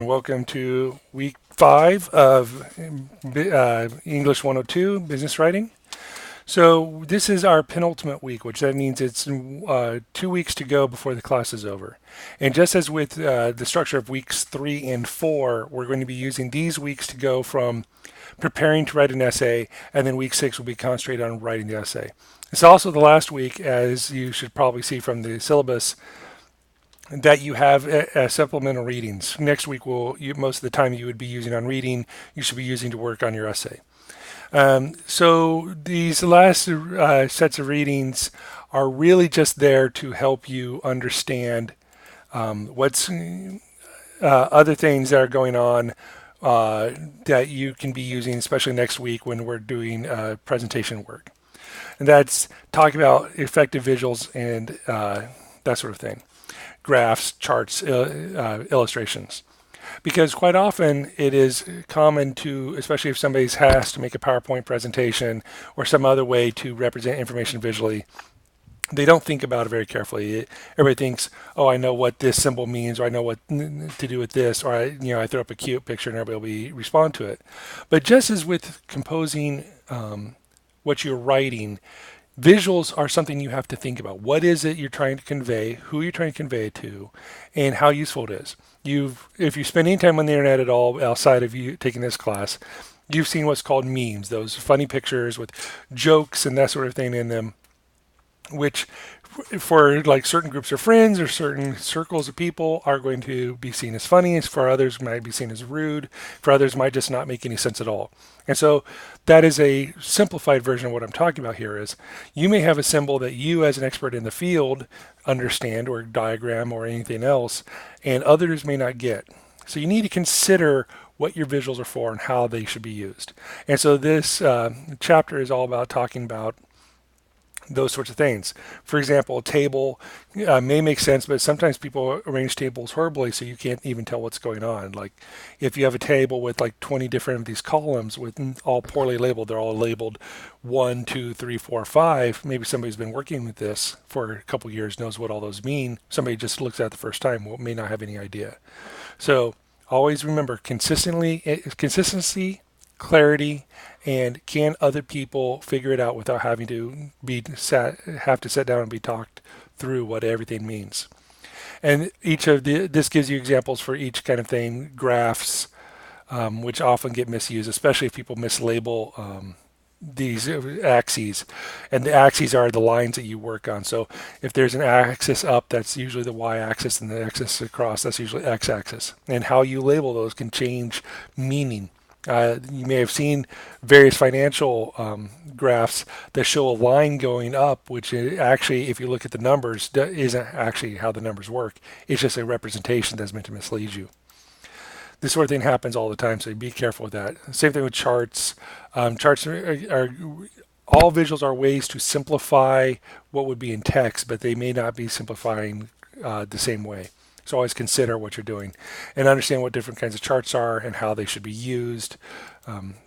Welcome to week 5 of English 102 business writing. So this is our penultimate week, which that means it's 2 weeks to go before the class is over. And just as with the structure of weeks 3 and 4, we're going to be using these weeks to go from preparing to write an essay, and then week 6 will be concentrated on writing the essay. It's also the last week, as you should probably see from the syllabus, that you have supplemental readings. Next week, most of the time you would be using on reading, you should be using to work on your essay. So these last sets of readings are really just there to help you understand what's other things that are going on that you can be using, especially next week when we're doing presentation work. And that's talking about effective visuals and that sort of thing, graphs, charts, illustrations. Because quite often it is common to, especially if somebody has to make a PowerPoint presentation or some other way to represent information visually, they don't think about it very carefully. Everybody thinks, "Oh, I know what this symbol means, or I know what to do with this, or I throw up a cute picture and everybody will respond to it." But just as with composing what you're writing, visuals are something you have to think about. What is it you're trying to convey, who you're trying to convey it to, and how useful it is. If you spend any time on the internet at all outside of you taking this class, you've seen what's called memes, those funny pictures with jokes and that sort of thing in them, which for like certain groups of friends or certain circles of people are going to be seen as funny, as for others might be seen as rude, for others might just not make any sense at all. And so that is a simplified version of what I'm talking about here is you may have a symbol that you as an expert in the field understand, or diagram or anything else, and others may not get. So you need to consider what your visuals are for and how they should be used. And so this chapter is all about talking about those sorts of things. For example, a table may make sense, but sometimes people arrange tables horribly, so you can't even tell what's going on. Like if you have a table with like 20 different of these columns with all poorly labeled, they're all labeled 1, 2, 3, 4, 5. Maybe somebody's been working with this for a couple years, knows what all those mean. Somebody just looks at it the first time, may not have any idea. So always remember consistency, clarity, and can other people figure it out without having to have to sit down and be talked through what everything means. And this gives you examples for each kind of thing. Graphs, which often get misused, especially if people mislabel these axes, and the axes are the lines that you work on. So if there's an axis up, that's usually the y-axis, and the axis across, that's usually x-axis. And how you label those can change meaning. You may have seen various financial graphs that show a line going up, which actually, if you look at the numbers, isn't actually how the numbers work. It's just a representation that's meant to mislead you. This sort of thing happens all the time, so be careful with that. Same thing with charts. Charts are all visuals are ways to simplify what would be in text, but they may not be simplifying the same way. So always consider what you're doing and understand what different kinds of charts are and how they should be used,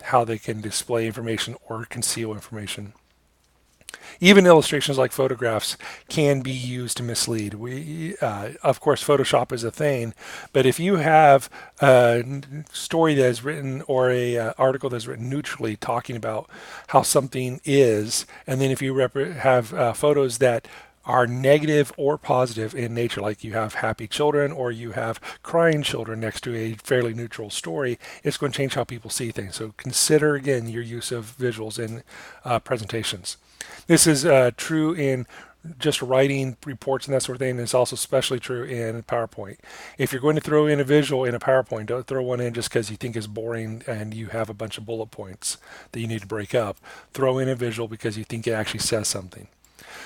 how they can display information or conceal information. Even illustrations like photographs can be used to mislead. Of course, Photoshop is a thing, but if you have a story that is written or a article that's written neutrally talking about how something is, and then if you have photos that are negative or positive in nature, like you have happy children or you have crying children next to a fairly neutral story, it's going to change how people see things. So consider again your use of visuals in presentations. This is true in just writing reports and that sort of thing. And it's also especially true in PowerPoint. If you're going to throw in a visual in a PowerPoint, don't throw one in just because you think it's boring and you have a bunch of bullet points that you need to break up. Throw in a visual because you think it actually says something.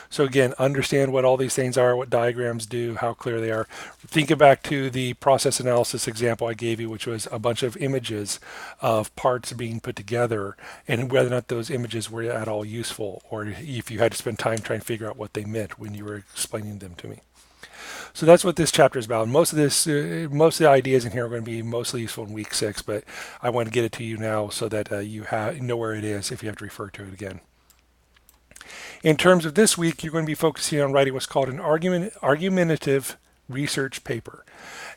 So again, understand what all these things are, what diagrams do, how clear they are. Think back to the process analysis example I gave you, which was a bunch of images of parts being put together and whether or not those images were at all useful, or if you had to spend time trying to figure out what they meant when you were explaining them to me. So that's what this chapter is about. Most of most of the ideas in here are going to be mostly useful in week 6, but I want to get it to you now so that you know where it is if you have to refer to it again. In terms of this week, you're going to be focusing on writing what's called an argumentative research paper.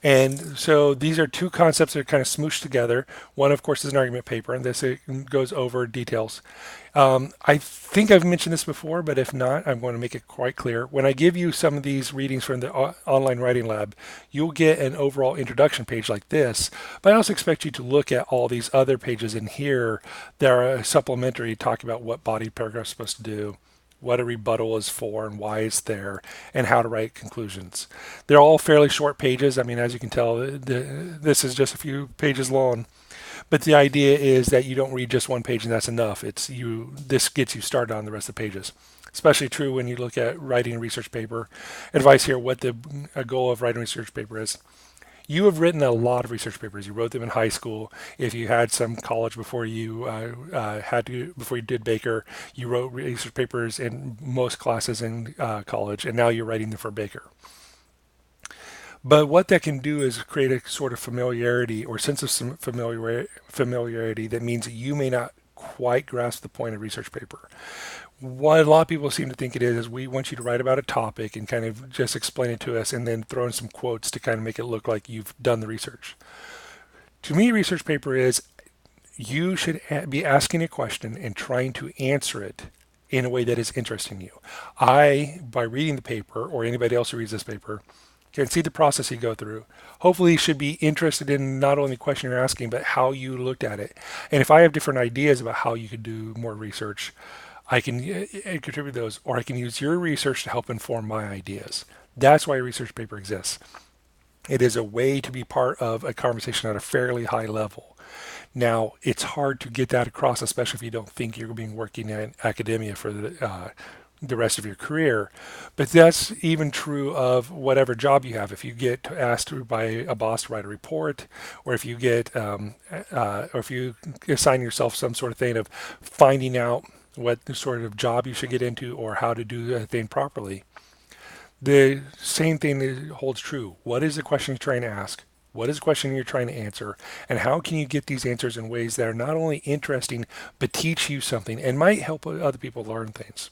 And so these are two concepts that are kind of smooshed together. One, of course, is an argument paper, and this it goes over details. I think I've mentioned this before, but if not, I'm going to make it quite clear. When I give you some of these readings from the online writing lab, you'll get an overall introduction page like this, but I also expect you to look at all these other pages in here that are supplementary, talking about what body paragraph is supposed to do, what a rebuttal is for and why it's there, and how to write conclusions. They're all fairly short pages. I mean, as you can tell, this is just a few pages long. But the idea is that you don't read just one page and that's enough. It's you. This gets you started on the rest of the pages. Especially true when you look at writing a research paper. Advice here: what the goal of writing a research paper is. You have written a lot of research papers. You wrote them in high school. If you had some college before you before you did Baker, you wrote research papers in most classes in college, and now you're writing them for Baker. But what that can do is create a sort of familiarity or sense of some familiarity that means that you may not quite grasp the point of research paper. What a lot of people seem to think it is we want you to write about a topic and kind of just explain it to us and then throw in some quotes to kind of make it look like you've done the research. To me, research paper is you should be asking a question and trying to answer it in a way that is interesting to you. By reading the paper, or anybody else who reads this paper, can see the process you go through. Hopefully, you should be interested in not only the question you're asking, but how you looked at it. And if I have different ideas about how you could do more research, I can contribute those, or I can use your research to help inform my ideas. That's why a research paper exists. It is a way to be part of a conversation at a fairly high level. Now, it's hard to get that across, especially if you don't think you're being working in academia for the rest of your career. But that's even true of whatever job you have. If you get asked by a boss to write a report, or if you or if you assign yourself some sort of thing of finding out what sort of job you should get into or how to do a thing properly, the same thing holds true. What is the question you're trying to ask? What is the question you're trying to answer? And how can you get these answers in ways that are not only interesting, but teach you something and might help other people learn things?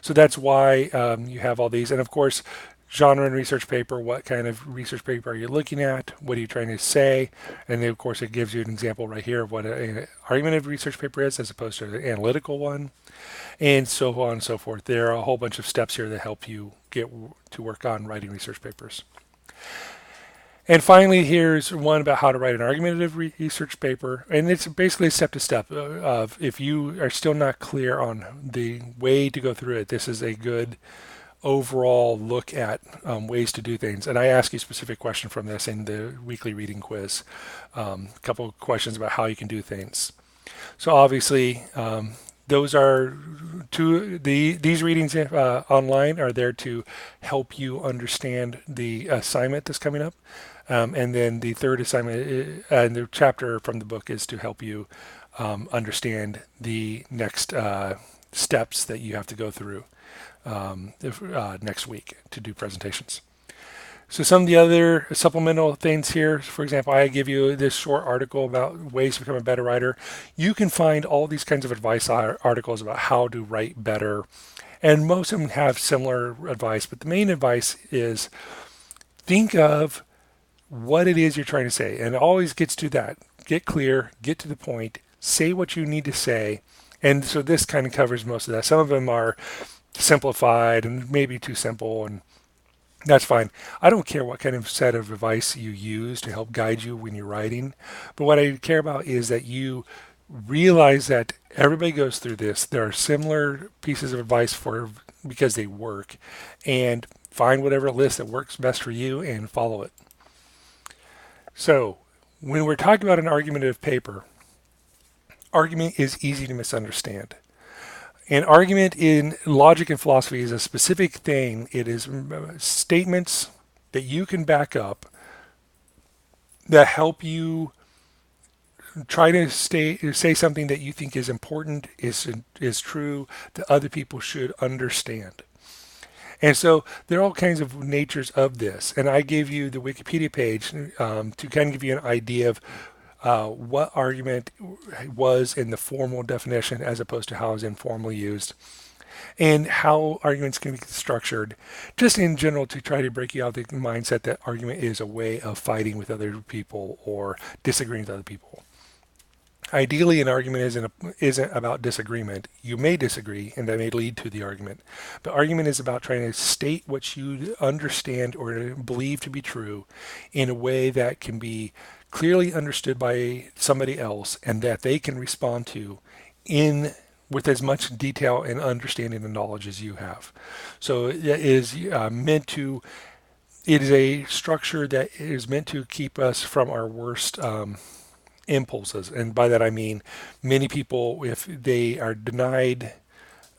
So that's why you have all these. And of course, genre and research paper, what kind of research paper are you looking at? What are you trying to say? And then, of course, it gives you an example right here of what an argumentative research paper is as opposed to an analytical one, and so on and so forth. There are a whole bunch of steps here that help you get to work on writing research papers. And finally, here's one about how to write an argumentative research paper. And it's basically step to step of if you are still not clear on the way to go through it, this is a good overall look at ways to do things. And I ask you a specific question from this in the weekly reading quiz. A couple of questions about how you can do things. So obviously, those are these readings online are there to help you understand the assignment that's coming up. And then the third assignment and the chapter from the book is to help you understand the next steps that you have to go through next week to do presentations. So some of the other supplemental things here, for example, I give you this short article about ways to become a better writer. You can find all these kinds of advice articles about how to write better. And most of them have similar advice, but the main advice is think of what it is you're trying to say. And it always gets to that. Get clear, get to the point, say what you need to say. And so this kind of covers most of that. Some of them are simplified and maybe too simple, and that's fine. I don't care what kind of set of advice you use to help guide you when you're writing. But what I care about is that you realize that everybody goes through this. There are similar pieces of advice because they work. And find whatever list that works best for you and follow it. So, when we're talking about an argumentative paper, argument is easy to misunderstand. An argument in logic and philosophy is a specific thing. It is statements that you can back up that help you try to say something that you think is important, is true, that other people should understand. And so there are all kinds of natures of this. And I gave you the Wikipedia page to kind of give you an idea of what argument was in the formal definition as opposed to how it's informally used. and how arguments can be structured, just in general, to try to break you out of the mindset that argument is a way of fighting with other people or disagreeing with other people. Ideally, an argument isn't about disagreement. You may disagree, and that may lead to the argument. But argument is about trying to state what you understand or believe to be true in a way that can be clearly understood by somebody else and that they can respond to in with as much detail and understanding and knowledge as you have. So it is meant to. It is a structure that is meant to keep us from our worst impulses. And by that I mean many people, if they are denied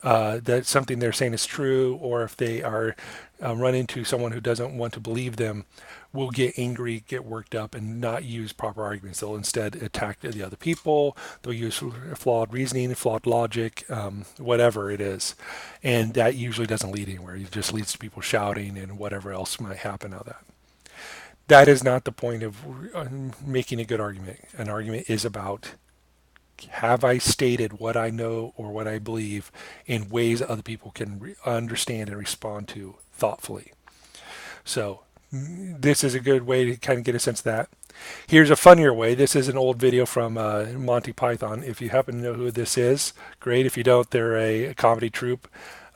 that something they're saying is true, or if they are run into someone who doesn't want to believe them, will get angry, get worked up, and not use proper arguments. They'll instead attack the other people. They'll use flawed reasoning, flawed logic, whatever it is. And that usually doesn't lead anywhere. It just leads to people shouting and whatever else might happen out of that. That is not the point of making a good argument. An argument is about, have I stated what I know or what I believe in ways that other people can understand and respond to thoughtfully. So this is a good way to kind of get a sense of that. Here's a funnier way. This is an old video from Monty Python. If you happen to know who this is, great. If you don't, they're a comedy troupe.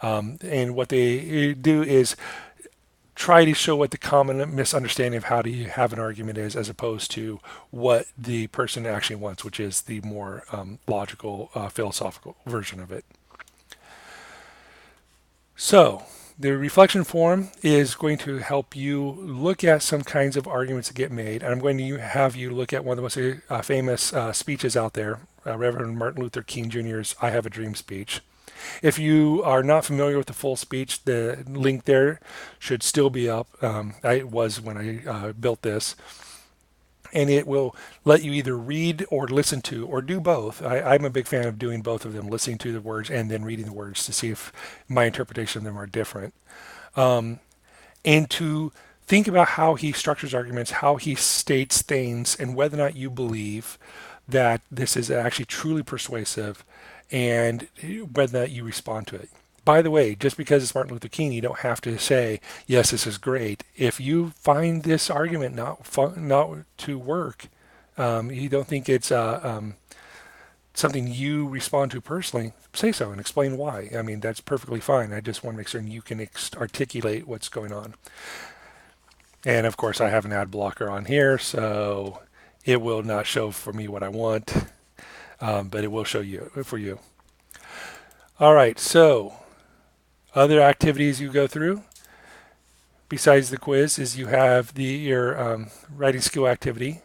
And what they do is try to show what the common misunderstanding of how to have an argument is, as opposed to what the person actually wants, which is the more logical, philosophical version of it. So the reflection forum is going to help you look at some kinds of arguments that get made. And I'm going to have you look at one of the most famous speeches out there, Reverend Martin Luther King Jr.'s I Have a Dream speech. If you are not familiar with the full speech, the link there should still be up. It was when I built this. And it will let you either read or listen to, or do both. I'm a big fan of doing both of them, listening to the words and then reading the words to see if my interpretation of them are different. And to think about how he structures arguments, how he states things, and whether or not you believe that this is actually truly persuasive, and whether or not you respond to it. By the way, just because it's Martin Luther King, you don't have to say, yes, this is great. If you find this argument not to work, you don't think it's something you respond to personally, say so and explain why. I mean, that's perfectly fine. I just want to make certain you can articulate what's going on. And of course, I have an ad blocker on here, so it will not show for me what I want. But it will show you for you. All right, so other activities you go through besides the quiz is you have your writing skill activity.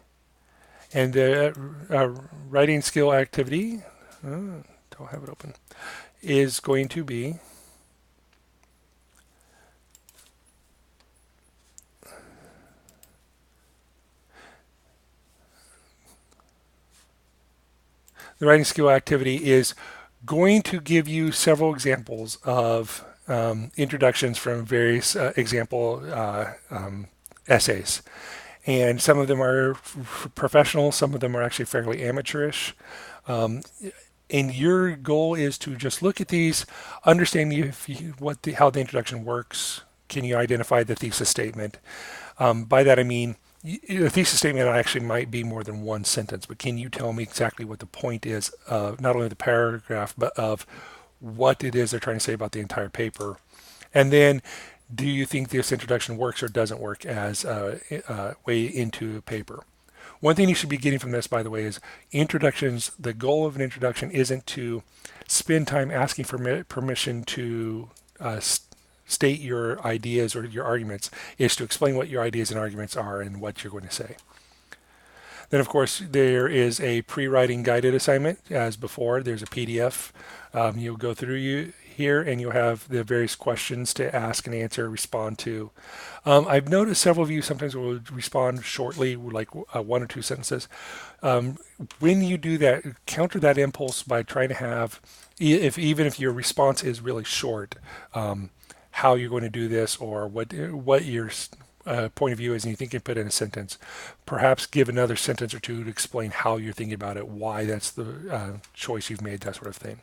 And the writing skill activity, don't have it open, is going to be the writing skill activity is going to give you several examples of introductions from various example essays. And some of them are professional, some of them are actually fairly amateurish. And your goal is to just look at these, understand how the introduction works. Can you identify the thesis statement? By that I mean, the thesis statement actually might be more than one sentence, but can you tell me exactly what the point is of not only the paragraph, but of what it is they're trying to say about the entire paper? And then, do you think this introduction works or doesn't work as a way into a paper? One thing you should be getting from this, by the way, is introductions. The goal of an introduction isn't to spend time asking for permission to state your ideas or your arguments. Is to explain what your ideas and arguments are and what you're going to say. Then, of course, there is a pre-writing guided assignment, as before. There's a PDF. You'll go through here, and you'll have the various questions to ask and answer, respond to. I've noticed several of you sometimes will respond shortly, like 1 or 2 sentences. When you do that, counter that impulse by trying to have, even if your response is really short, how you're going to do this, or what your point of view is, and you think you can put in a sentence. Perhaps give another sentence or two to explain how you're thinking about it, why that's the choice you've made, that sort of thing.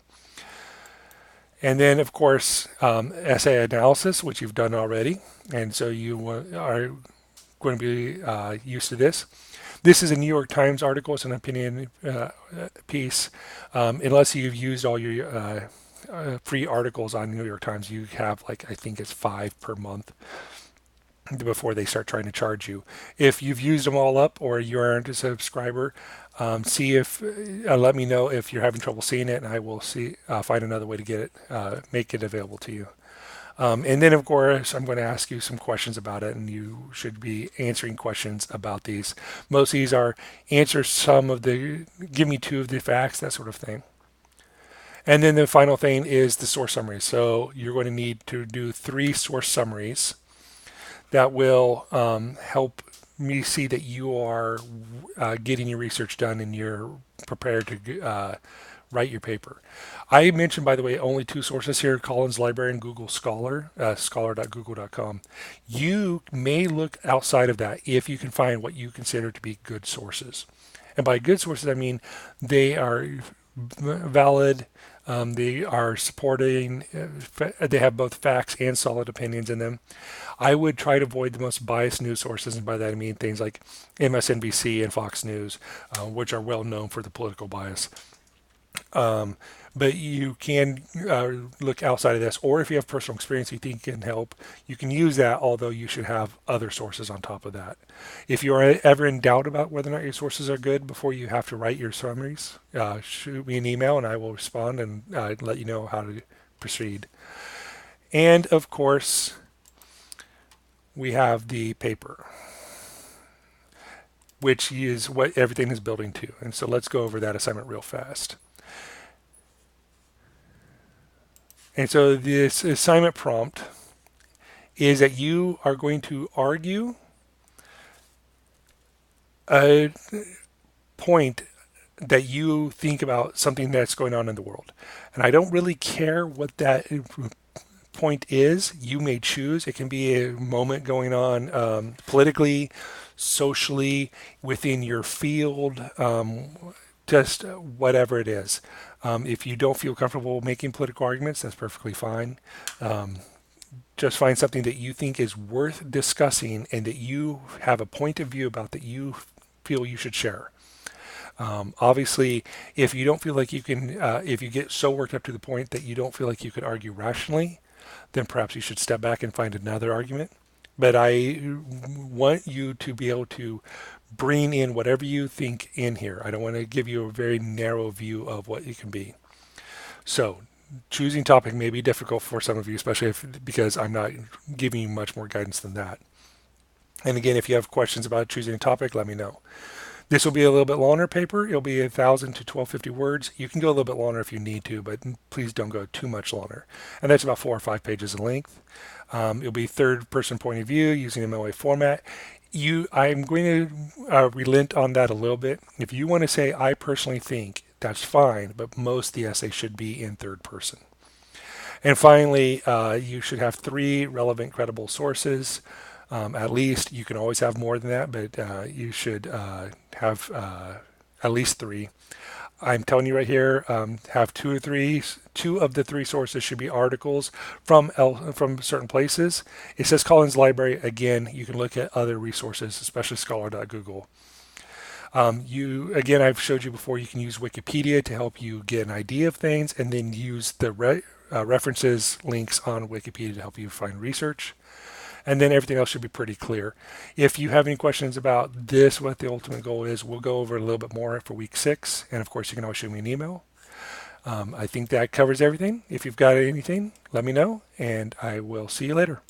And then, of course, essay analysis, which you've done already. And so you are going to be used to this. This is a New York Times article. It's an opinion piece. Unless you've used all your free articles on New York Times, you have like, I think it's 5 per month before they start trying to charge you. If you've used them all up or you aren't a subscriber, see if let me know if you're having trouble seeing it, and I will see find another way to get it, make it available to you. And then, of course, I'm going to ask you some questions about it, and you should be answering questions about these. Most of these are answer some of the, give me two of the facts, that sort of thing. And then the final thing is the source summary. So you're going to need to do 3 source summaries that will help me see that you are getting your research done and you're prepared to write your paper. I mentioned, by the way, only 2 sources here, Collins Library and Google Scholar, scholar.google.com. You may look outside of that if you can find what you consider to be good sources. And by good sources, I mean they are valid, they are supporting, they have both facts and solid opinions in them. I would try to avoid the most biased news sources, and by that I mean things like MSNBC and Fox News, which are well known for the political bias. But you can look outside of this, or if you have personal experience you think can help, you can use that, although you should have other sources on top of that. If you're ever in doubt about whether or not your sources are good before you have to write your summaries, shoot me an email and I will respond and let you know how to proceed. And of course, we have the paper, which is what everything is building to. And so let's go over that assignment real fast. And so this assignment prompt is that you are going to argue a point that you think about something that's going on in the world. And I don't really care what that point is. You may choose. It can be a moment going on politically, socially, within your field, just whatever it is. If you don't feel comfortable making political arguments, that's perfectly fine. Just find something that you think is worth discussing and that you have a point of view about that you feel you should share. Obviously, if you don't feel like you can, if you get so worked up to the point that you don't feel like you could argue rationally, then perhaps you should step back and find another argument. But I want you to be able to bring in whatever you think in here. I don't want to give you a very narrow view of what it can be. So choosing topic may be difficult for some of you, especially because I'm not giving you much more guidance than that. And again, if you have questions about choosing a topic, let me know. This will be a little bit longer paper. It'll be 1,000 to 1,250 words. You can go a little bit longer if you need to, but please don't go too much longer. And that's about 4 or 5 pages in length. It'll be third person point of view using MLA format. I'm going to relent on that a little bit. If you want to say, I personally think, that's fine, but most of the essay should be in third person. And finally, you should have 3 relevant, credible sources. At least. You can always have more than that, but you should have at least 3. I'm telling you right here, have 2 or 3. 2 of the 3 sources should be articles from certain places. It says Collins Library. Again, you can look at other resources, especially scholar.google. Again, I've showed you before, you can use Wikipedia to help you get an idea of things, and then use the references links on Wikipedia to help you find research. And then everything else should be pretty clear. If you have any questions about this, what the ultimate goal is, we'll go over a little bit more for week 6. And of course, you can always shoot me an email. I think that covers everything. If you've got anything, let me know, and I will see you later.